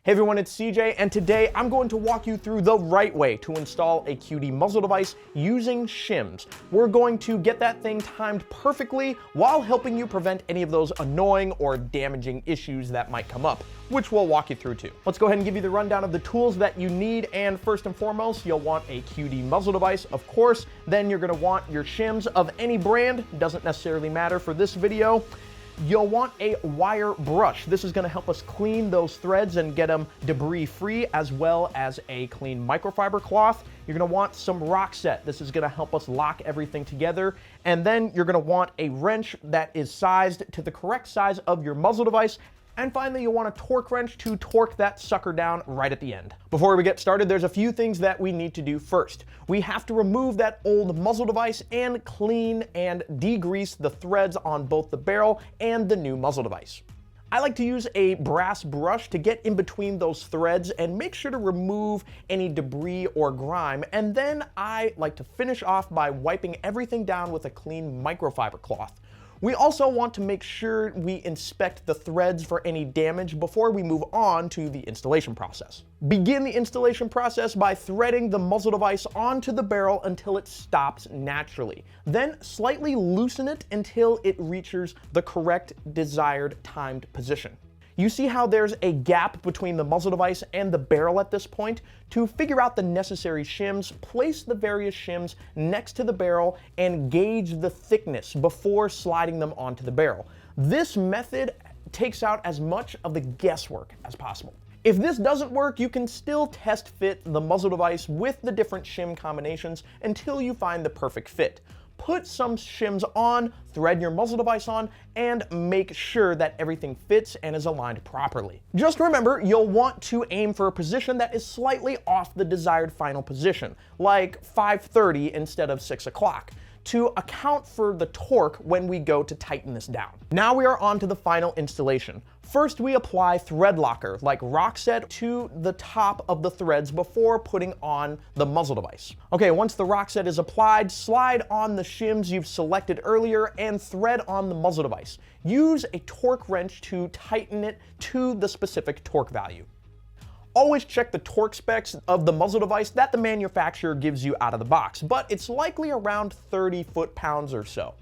Hey everyone, it's CJ, and today I'm going to walk you through the right way to install a QD muzzle device using shims. We're going to get that thing timed perfectly while helping you prevent any of those annoying or damaging issues that might come up, which we'll walk you through too. Let's go ahead and give you the rundown of the tools that you need, and first and foremost, you'll want a QD muzzle device, of course. Then you're gonna want your shims of any brand, doesn't necessarily matter for this video. You'll want a wire brush. This is going to help us clean those threads and get them debris free, as well as a clean microfiber cloth. You're going to want some Rocksett. This is going to help us lock everything together. And then you're going to want a wrench that is sized to the correct size of your muzzle device. And finally, you'll want a torque wrench to torque that sucker down right at the end. Before we get started, there's a few things that we need to do first. We have to remove that old muzzle device and clean and degrease the threads on both the barrel and the new muzzle device. I like to use a brass brush to get in between those threads and make sure to remove any debris or grime. And then I like to finish off by wiping everything down with a clean microfiber cloth. We also want to make sure we inspect the threads for any damage before we move on to the installation process. Begin the installation process by threading the muzzle device onto the barrel until it stops naturally. Then slightly loosen it until it reaches the correct desired timed position. You see how there's a gap between the muzzle device and the barrel at this point? To figure out the necessary shims, place the various shims next to the barrel and gauge the thickness before sliding them onto the barrel. This method takes out as much of the guesswork as possible. If this doesn't work, you can still test fit the muzzle device with the different shim combinations until you find the perfect fit. Put some shims on, thread your muzzle device on, and make sure that everything fits and is aligned properly. Just remember, you'll want to aim for a position that is slightly off the desired final position, like 5:30 instead of 6 o'clock, to account for the torque when we go to tighten this down. Now we are on to the final installation. First, we apply thread locker, like Rocksett, to the top of the threads before putting on the muzzle device. Okay, once the Rocksett is applied, slide on the shims you've selected earlier and thread on the muzzle device. Use a torque wrench to tighten it to the specific torque value. Always check the torque specs of the muzzle device that the manufacturer gives you out of the box, but it's likely around 30 foot-pounds or so.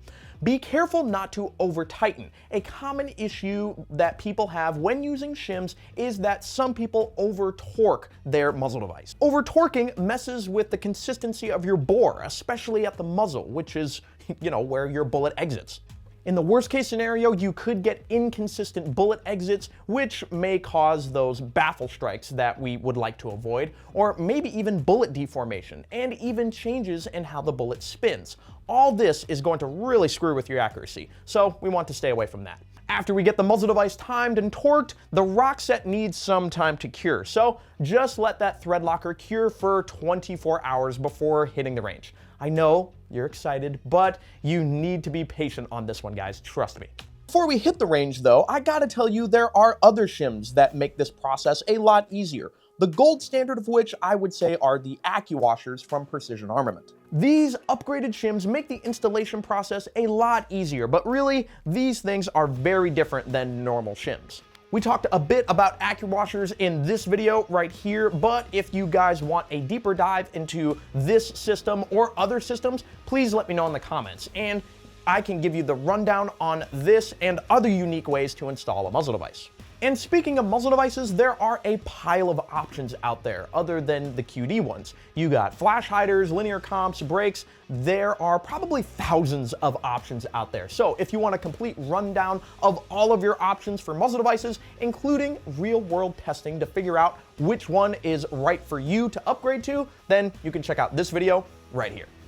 Be careful not to over-tighten. A common issue that people have when using shims is that some people over-torque their muzzle device. Over-torquing messes with the consistency of your bore, especially at the muzzle, which is, where your bullet exits. In the worst case scenario, you could get inconsistent bullet exits, which may cause those baffle strikes that we would like to avoid, or maybe even bullet deformation, and even changes in how the bullet spins. All this is going to really screw with your accuracy, so we want to stay away from that. After we get the muzzle device timed and torqued, the Rocksett needs some time to cure, so just let that thread locker cure for 24 hours before hitting the range. I know you're excited, but you need to be patient on this one, guys, trust me. Before we hit the range though, I gotta tell you there are other shims that make this process a lot easier. The gold standard of which I would say are the Accu-washers from Precision Armament. These upgraded shims make the installation process a lot easier, but really, these things are very different than normal shims. We talked a bit about Accu-washers in this video right here, but if you guys want a deeper dive into this system or other systems, please let me know in the comments, and I can give you the rundown on this and other unique ways to install a muzzle device. And speaking of muzzle devices, there are a pile of options out there other than the QD ones. You got flash hiders, linear comps, brakes. There are probably thousands of options out there. So if you want a complete rundown of all of your options for muzzle devices, including real-world testing to figure out which one is right for you to upgrade to, then you can check out this video right here.